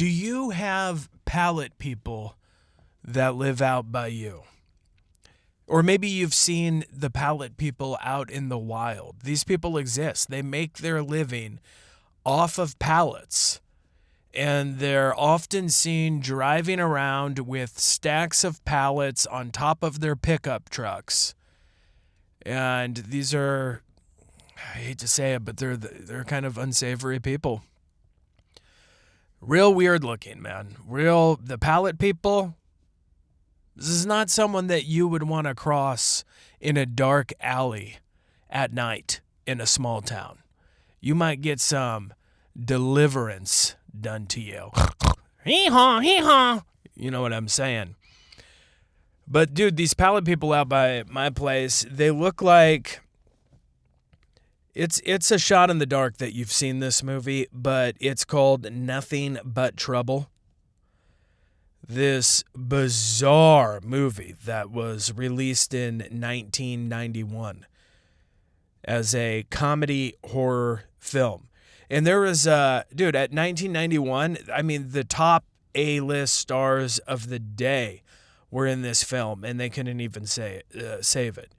Do you have pallet people that live out by you? Or maybe you've seen the pallet people out in the wild. These people exist. They make their living off of pallets. And they're often seen driving around with stacks of pallets on top of their pickup trucks. And these are, I hate to say it, but they're kind of unsavory people. Real weird looking, man. The pallet people, this is not someone that you would want to cross in a dark alley at night in a small town. You might get some deliverance done to you. Hee-haw, hee-haw. You know what I'm saying. But, dude, these pallet people out by my place, they look like... It's a shot in the dark that you've seen this movie, but it's called Nothing But Trouble. This bizarre movie that was released in 1991 as a comedy horror film. And there was, at 1991, I mean, the top A-list stars of the day were in this film, and they couldn't even save it.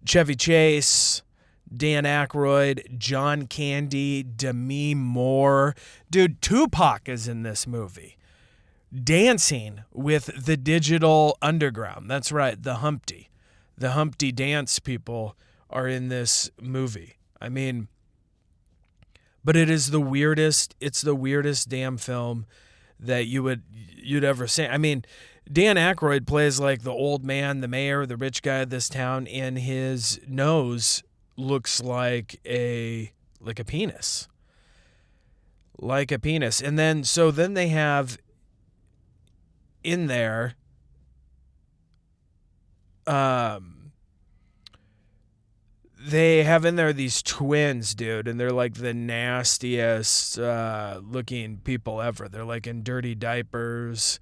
Chevy Chase, Dan Aykroyd, John Candy, Demi Moore. Dude, Tupac is in this movie. Dancing with the Digital Underground. That's right, the Humpty. The Humpty Dance people are in this movie. I mean, but it's the weirdest damn film that you'd ever see. I mean, Dan Aykroyd plays like the old man, the mayor, the rich guy of this town, and his nose looks like a penis. Like a penis. And then they have in there they have in there these twins, dude, and they're like the nastiest looking people ever. They're like in dirty diapers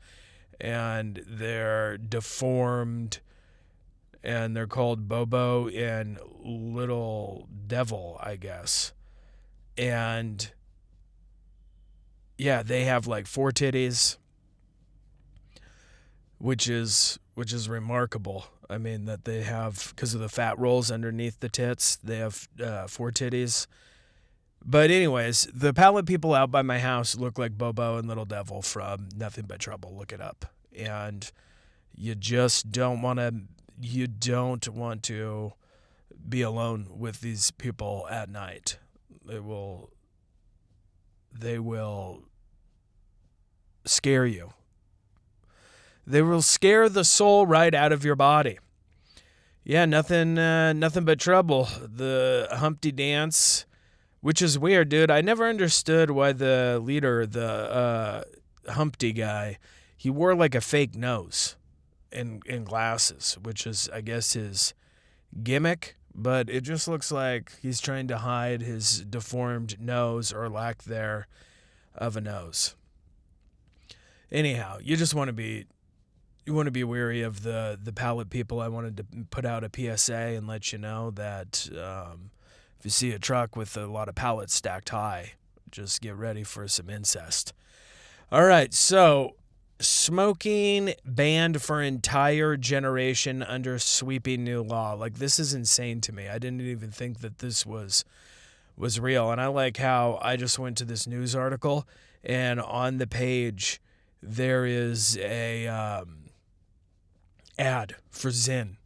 and they're deformed. And they're called Bobo and Little Devil, I guess. And yeah, they have like 4 titties, which is remarkable. I mean, that they have, because of the fat rolls underneath the tits, they have 4 titties. But anyways, the pallet people out by my house look like Bobo and Little Devil from Nothing But Trouble. Look it up. And you just don't want to be alone with these people at night. They will scare you. They will scare the soul right out of your body. Yeah, nothing but trouble. The Humpty Dance, which is weird, dude. I never understood why the leader, the Humpty guy, he wore like a fake nose and glasses, which is, I guess, his gimmick. But it just looks like he's trying to hide his deformed nose or lack there of a nose. Anyhow, you want to be wary of the pallet people. I wanted to put out a PSA and let you know that if you see a truck with a lot of pallets stacked high, just get ready for some incest. All right, so smoking banned for entire generation under sweeping new law. Like, this is insane to me. I didn't even think that this was real. And I like how I just went to this news article, and on the page there is a ad for Zyn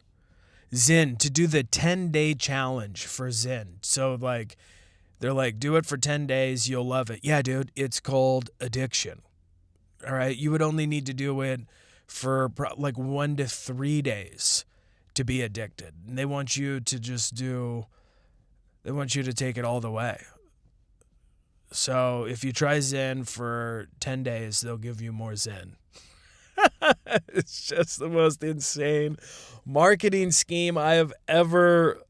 to do the 10-day challenge for Zyn. So like, they're like, do it for 10 days, you'll love it. Yeah, dude, it's called addiction. All right, you would only need to do it for like 1 to 3 days to be addicted. And they want you to take it all the way. So if you try Zyn for 10 days, they'll give you more Zyn. It's just the most insane marketing scheme I have ever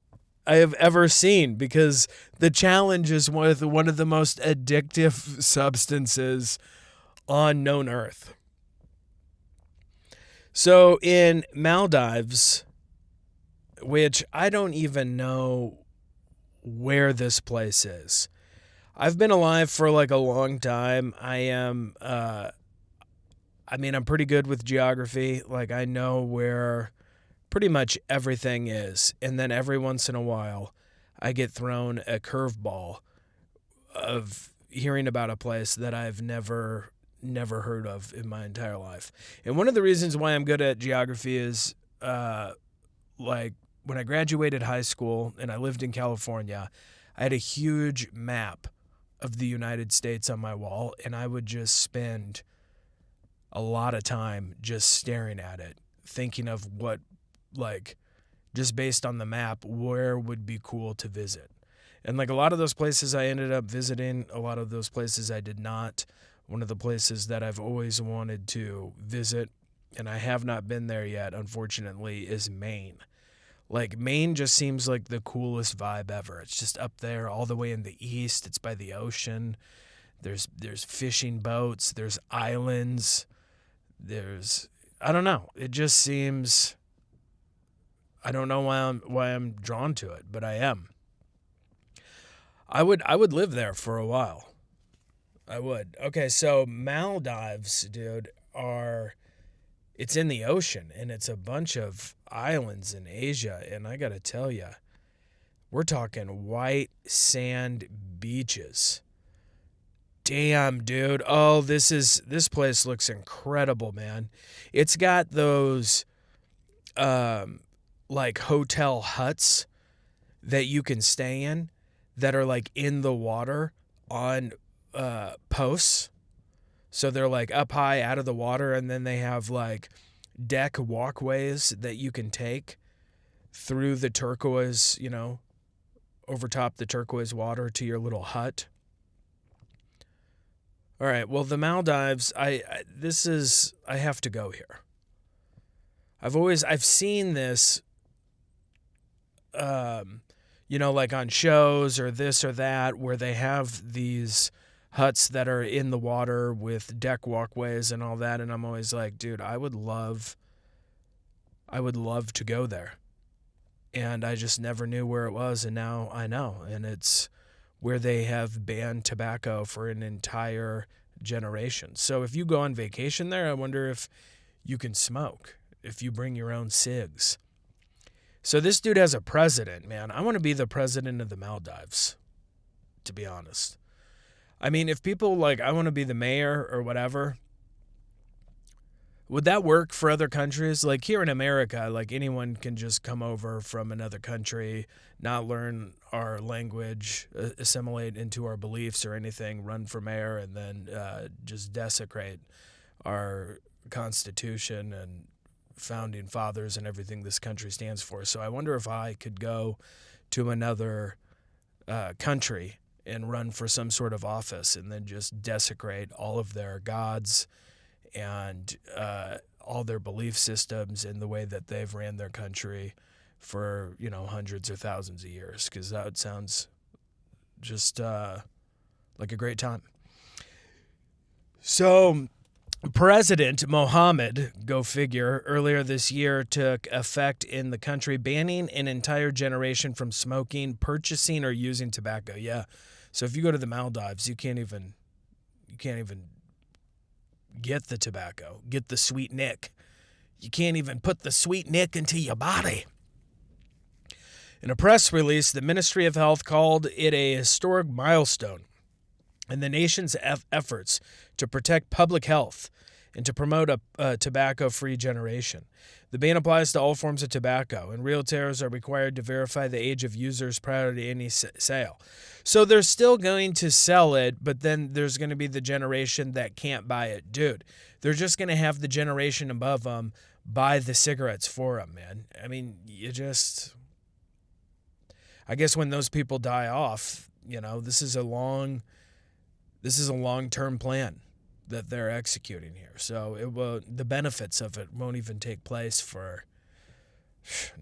seen, because the challenge is one of the most addictive substances on known earth. So in Maldives, which I don't even know where this place is, I've been alive for like a long time. I'm pretty good with geography. Like, I know where pretty much everything is. And then every once in a while, I get thrown a curveball of hearing about a place that I've never heard of in my entire life. And one of the reasons why I'm good at geography is like when I graduated high school and I lived in California, I had a huge map of the United States on my wall, and I would just spend a lot of time just staring at it, thinking of what, like, just based on the map, where would be cool to visit. And like a lot of those places I ended up visiting, a lot of those places I did not. One of the places that I've always wanted to visit, and I have not been there yet, unfortunately, is Maine. Like, Maine just seems like the coolest vibe ever. It's just up there all the way in the east. It's by the ocean. There's fishing boats. There's islands. I don't know. It just seems, I don't know why I'm drawn to it, but I am. I would live there for a while. I would. Okay, so Maldives, dude, it's in the ocean, and it's a bunch of islands in Asia, and I gotta tell you, we're talking white sand beaches. Damn, dude. Oh, this place looks incredible, man. It's got those like hotel huts that you can stay in that are like in the water on posts. So they're like up high out of the water, and then they have like deck walkways that you can take through the turquoise, over top the turquoise water to your little hut. All right, well, the Maldives, I have to go here. I've seen this like on shows or this or that, where they have these huts that are in the water with deck walkways and all that, and I'm always like, dude, I would love to go there. And I just never knew where it was, and now I know. And it's where they have banned tobacco for an entire generation. So if you go on vacation there, I wonder if you can smoke, if you bring your own cigs. So this dude has a president, man. I want to be the president of the Maldives, to be honest. I mean, if people like, I want to be the mayor or whatever, would that work for other countries? Like here in America, like anyone can just come over from another country, not learn our language, assimilate into our beliefs or anything, run for mayor, and then just desecrate our Constitution and founding fathers and everything this country stands for. So I wonder if I could go to another country and run for some sort of office and then just desecrate all of their gods and all their belief systems and the way that they've ran their country for, hundreds or thousands of years, because that sounds just like a great time. So President Mohammed, go figure, earlier this year took effect in the country, banning an entire generation from smoking, purchasing, or using tobacco. Yeah. So if you go to the Maldives, you can't even get the tobacco, get the sweet nick. You can't even put the sweet nick into your body. In a press release, the Ministry of Health called it a historic milestone in the nation's efforts to protect public health and to promote a tobacco-free generation. The ban applies to all forms of tobacco, and retailers are required to verify the age of users prior to any sale. So they're still going to sell it, but then there's going to be the generation that can't buy it. Dude, they're just going to have the generation above them buy the cigarettes for them, man. I mean, I guess when those people die off, this is a long-term plan that they're executing here. So the benefits of it won't even take place for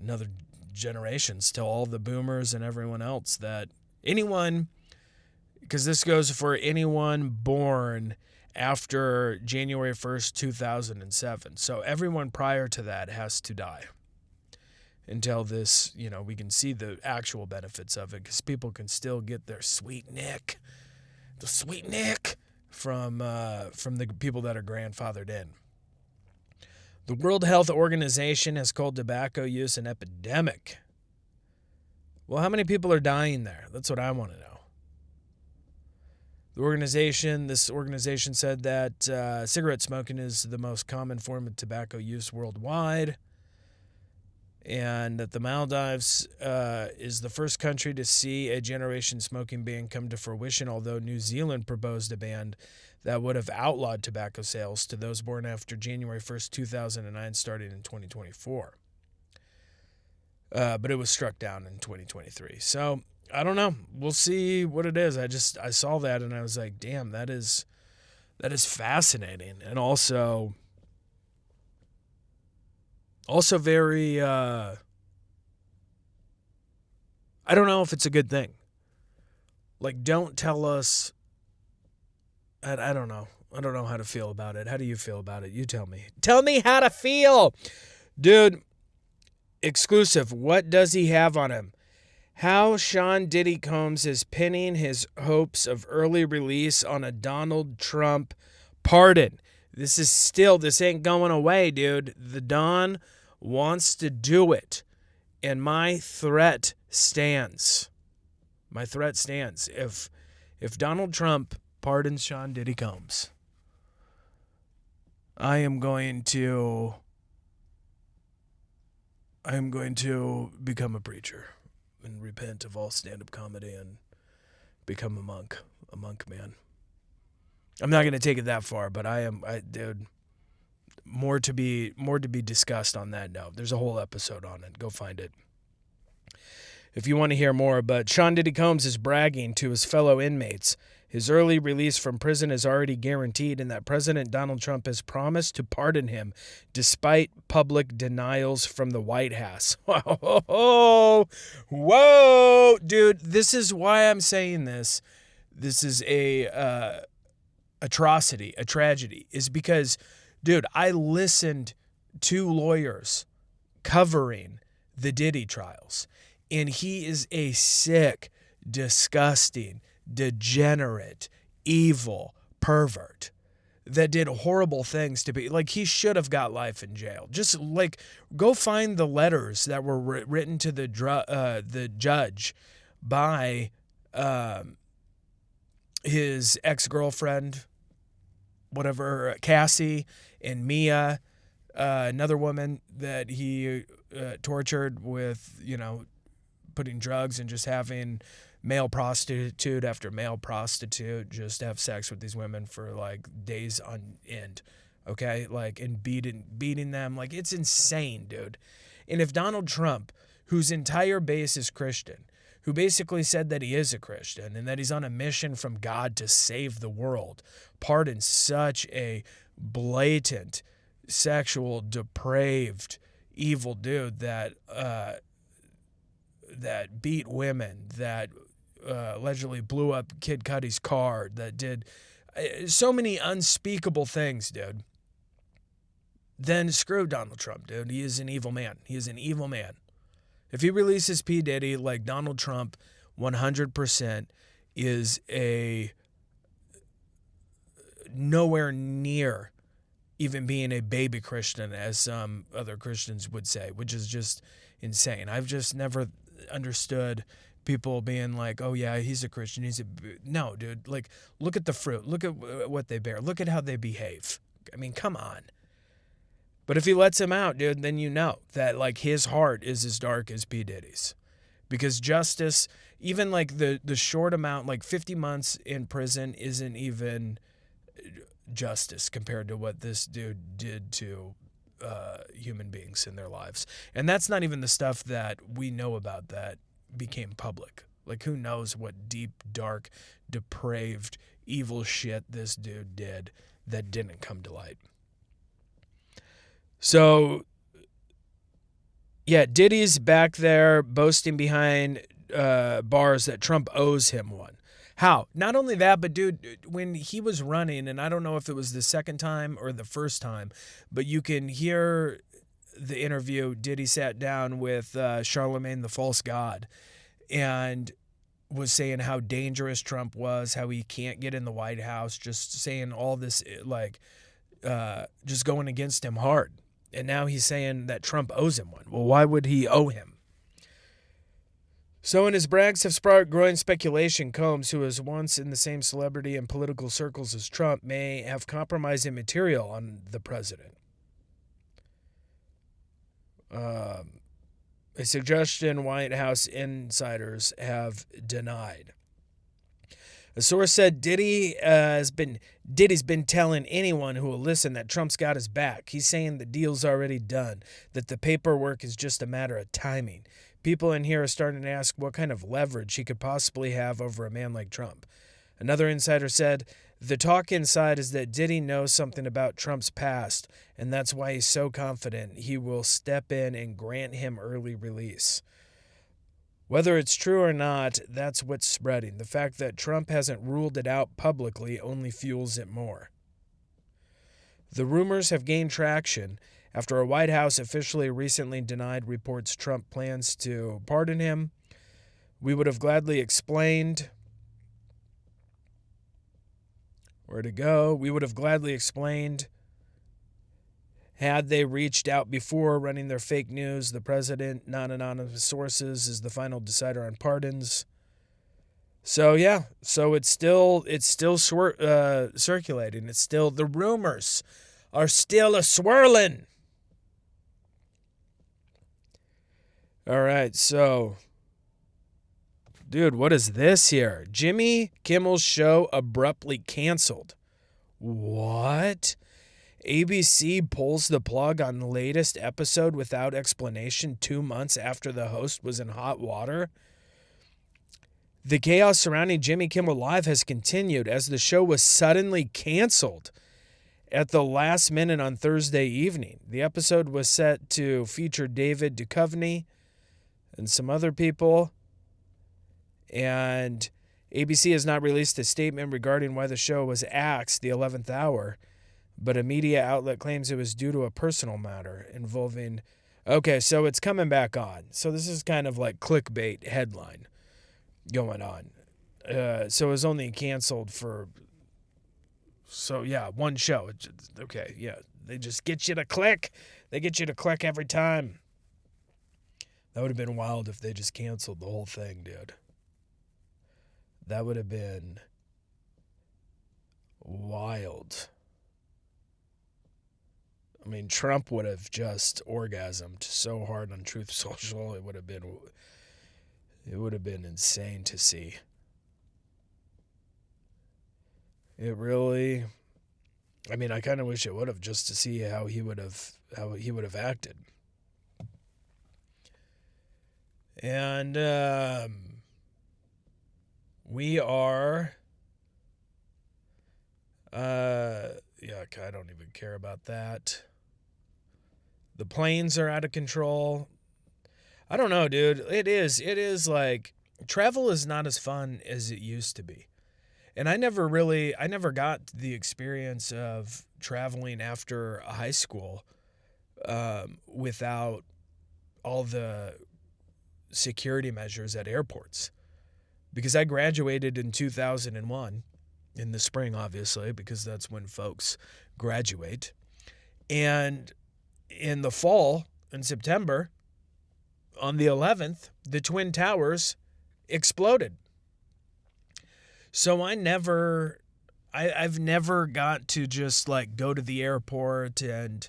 another generations, till all the boomers and everyone else because this goes for anyone born after January 1st, 2007. So everyone prior to that has to die until we can see the actual benefits of it, because people can still get their sweet nick the sweet Nick from the people that are grandfathered in. The World Health Organization has called tobacco use an epidemic. Well, how many people are dying there? That's what I want to know. This organization said that cigarette smoking is the most common form of tobacco use worldwide, and that the Maldives is the first country to see a generation smoking ban come to fruition, although New Zealand proposed a ban that would have outlawed tobacco sales to those born after January 1st, 2009, starting in 2024. But it was struck down in 2023. So, I don't know. We'll see what it is. I saw that and I was like, damn, that is fascinating. And also very, I don't know if it's a good thing. Like, don't tell us, I don't know. I don't know how to feel about it. How do you feel about it? You tell me. Tell me how to feel. Dude, exclusive. What does he have on him? How Sean Diddy Combs is pinning his hopes of early release on a Donald Trump pardon. This ain't going away, dude. The Don wants to do it. And my threat stands. If Donald Trump pardons Sean Diddy Combs, I am going to become a preacher and repent of all stand-up comedy and become a monk man. I'm not going to take it that far, but dude, more to be discussed on that note. There's a whole episode on it. Go find it if you want to hear more. But Sean Diddy Combs is bragging to his fellow inmates. His early release from prison is already guaranteed, and that President Donald Trump has promised to pardon him despite public denials from the White House. Whoa, dude, this is why I'm saying this. This is a atrocity, a tragedy, is because, dude, I listened to lawyers covering the Diddy trials, and he is a sick, disgusting, degenerate, evil pervert that did horrible things to be like, he should have got life in jail. Just like, go find the letters that were written to the judge by his ex-girlfriend, whatever, Cassie, and Mia, another woman that he tortured with, putting drugs and just having male prostitute after male prostitute just have sex with these women for like days on end, okay? Like, and beating them. Like, it's insane, dude. And if Donald Trump, whose entire base is Christian, who basically said that he is a Christian and that he's on a mission from God to save the world, pardons such a blatant, sexual, depraved, evil dude that beat women, that allegedly blew up Kid Cudi's car, that did so many unspeakable things, dude, then screw Donald Trump, dude. He is an evil man. He is an evil man. If he releases P. Diddy, like, Donald Trump 100% is nowhere near even being a baby Christian, as some other Christians would say, which is just insane. I've just never understood people being like, oh yeah, he's a Christian. No, dude, like, look at the fruit. Look at what they bear. Look at how they behave. I mean, come on. But if he lets him out, dude, then you know that, like, his heart is as dark as P. Diddy's. Because justice, even like the short amount, like 50 months in prison, isn't even justice compared to what this dude did to human beings in their lives. And that's not even the stuff that we know about that became public. Like, who knows what deep, dark, depraved, evil shit this dude did that didn't come to light. So, yeah, Diddy's back there boasting behind bars that Trump owes him one. How? Not only that, but dude, when he was running, and I don't know if it was the second time or the first time, but you can hear the interview. Diddy sat down with Charlemagne the False God, and was saying how dangerous Trump was, how he can't get in the White House, just saying all this, like, just going against him hard. And now he's saying that Trump owes him one. Well, why would he owe him? So in his brags have sparked growing speculation, Combs, who was once in the same celebrity and political circles as Trump, may have compromising material on the president. A suggestion White House insiders have denied. A source said Diddy's been telling anyone who will listen that Trump's got his back. He's saying the deal's already done, that the paperwork is just a matter of timing. People in here are starting to ask what kind of leverage he could possibly have over a man like Trump. Another insider said, the talk inside is that Diddy knows something about Trump's past, and that's why he's so confident he will step in and grant him early release. Whether it's true or not, that's what's spreading. The fact that Trump hasn't ruled it out publicly only fuels it more. The rumors have gained traction after a White House officially recently denied reports Trump plans to pardon him. We would have gladly explained where to go. We would have gladly explained had they reached out before running their fake news. The president, non-anonymous sources, is the final decider on pardons. So yeah, so it's still circulating. It's still, the rumors are still a swirling. All right, so, dude, what is this here? Jimmy Kimmel's show abruptly canceled. What? ABC pulls the plug on the latest episode without explanation 2 months after the host was in hot water. The chaos surrounding Jimmy Kimmel Live has continued as the show was suddenly canceled at the last minute on Thursday evening. The episode was set to feature David Duchovny and some other people, and ABC has not released a statement regarding why the show was axed the 11th hour. But a media outlet claims it was due to a personal matter involving... Okay, so it's coming back on. So this is kind of like clickbait headline going on. So it was only canceled for... So, yeah, one show. Okay, yeah. They just get you to click. They get you to click every time. That would have been wild if they just canceled the whole thing, dude. That would have been wild. I mean, Trump would have just orgasmed so hard on Truth Social. It would have been insane to see. It really, I mean, I kind of wish it would have, just to see how he would have acted. And we are yeah, I don't even care about that. The planes are out of control. I don't know, dude. It is like, travel is not as fun as it used to be. And I never got the experience of traveling after high school without all the security measures at airports. Because I graduated in 2001, in the spring, obviously, because that's when folks graduate. And in the fall, in September, on the 11th, the Twin Towers exploded. So I've never got to just like go to the airport and,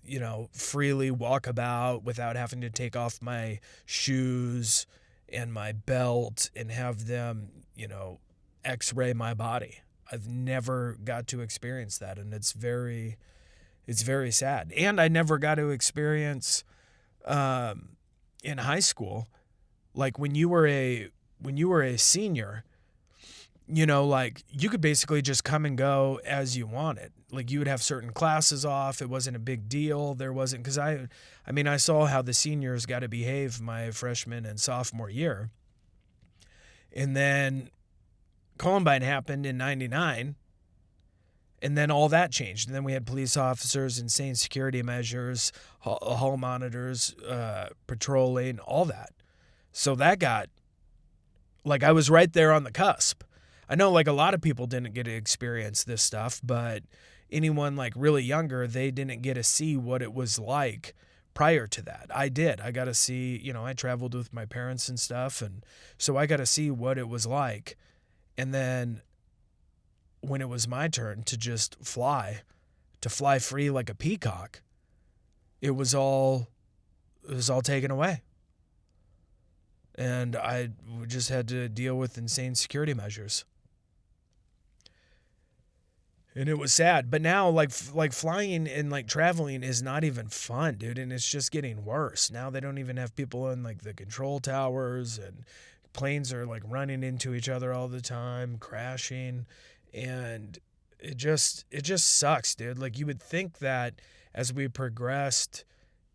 you know, freely walk about without having to take off my shoes and my belt and have them, you know, x-ray my body. I've never got to experience that, and it's very sad. And I never got to experience in high school, like when you were a senior, you know, like you could basically just come and go as you wanted. Like you would have certain classes off. It wasn't a big deal. There wasn't, because I saw how the seniors got to behave my freshman and sophomore year. And then Columbine happened in 99. And then all that changed. And then we had police officers, insane security measures, hall monitors, patrolling, all that. So that got Like, I was right there on the cusp. I know, like, a lot of people didn't get to experience this stuff, but anyone, like, really younger, they didn't get to see what it was like prior to that. I did. I got to see, I traveled with my parents and stuff, and so I got to see what it was like. And then when it was my turn to just to fly free like a peacock, it was all taken away. And I just had to deal with insane security measures. And it was sad. But now, like flying and like traveling is not even fun, dude. And it's just getting worse. Now they don't even have people in like the control towers, and planes are like running into each other all the time, crashing. And it just sucks, dude. Like, you would think that as we progressed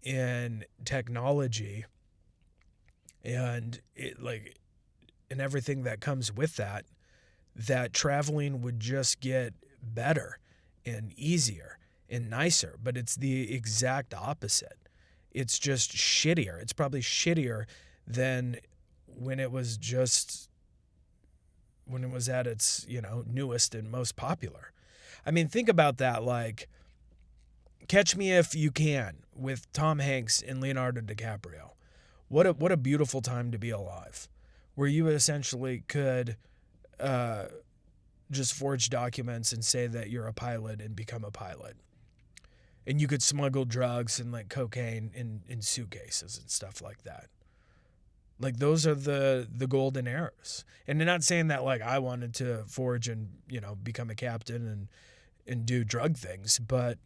in technology and and everything that comes with that traveling would just get better and easier and nicer, but it's the exact opposite. It's just shittier. It's probably shittier than when it was at its, newest and most popular. I mean, think about that. Like, Catch Me If You Can with Tom Hanks and Leonardo DiCaprio. What a beautiful time to be alive, where you essentially could just forge documents and say that you're a pilot and become a pilot. And you could smuggle drugs and like cocaine in suitcases and stuff like that. Like, those are the golden eras. And they're not saying that like I wanted to forge and, become a captain and do drug things, but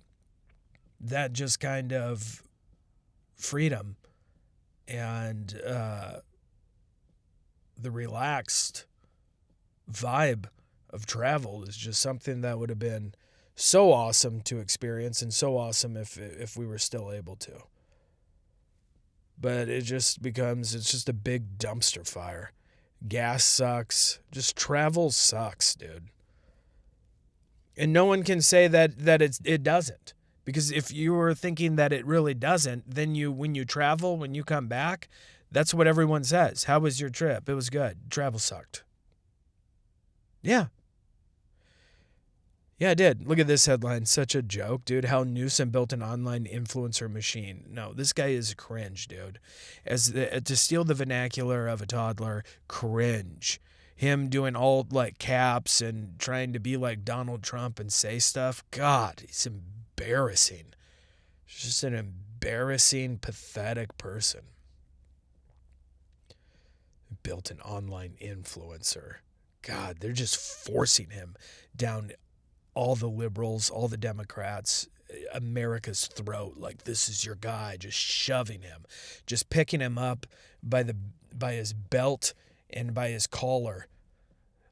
that just kind of freedom and the relaxed vibe of travel is just something that would have been so awesome to experience, and so awesome if we were still able to. But it's just a big dumpster fire. Gas sucks. Just travel sucks, dude. And no one can say that it doesn't. Because if you were thinking that it really doesn't, then when you travel, when you come back, that's what everyone says. How was your trip? It was good. Travel sucked. Yeah. Yeah, I did. Look at this headline. Such a joke, dude. How Newsom built an online influencer machine. No, this guy is cringe, dude. To steal the vernacular of a toddler, cringe. Him doing all like caps and trying to be like Donald Trump and say stuff. God, he's embarrassing. He's just an embarrassing, pathetic person. Built an online influencer. God, they're just forcing him down all the liberals, all the Democrats, America's throat. Like, this is your guy, just shoving him, just picking him up by his belt and by his collar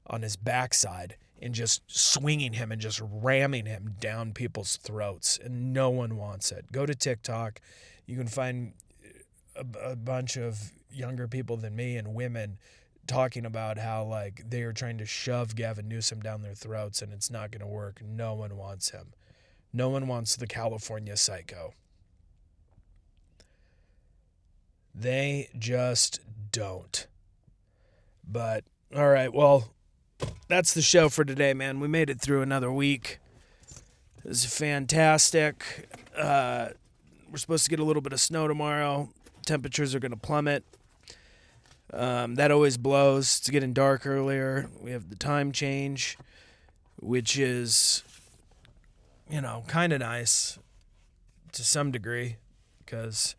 on his backside and just swinging him and just ramming him down people's throats. And no one wants it. Go to TikTok. You can find a bunch of younger people than me and women talking about how like they are trying to shove Gavin Newsom down their throats, and it's not going to work. No one wants him. No one wants the California psycho. They just don't. But all right, well, that's the show for today, man. We made it through another week. It was fantastic. We're supposed to get a little bit of snow tomorrow. Temperatures are going to plummet. That always blows. It's getting dark earlier. We have the time change, which is, kind of nice to some degree, because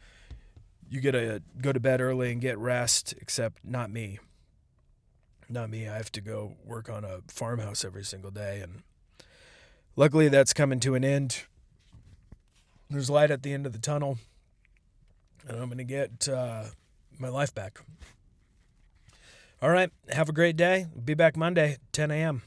you get to go to bed early and get rest, except not me. Not me. I have to go work on a farmhouse every single day, and luckily that's coming to an end. There's light at the end of the tunnel, and I'm going to get my life back. All right, have a great day. Be back Monday, 10 a.m.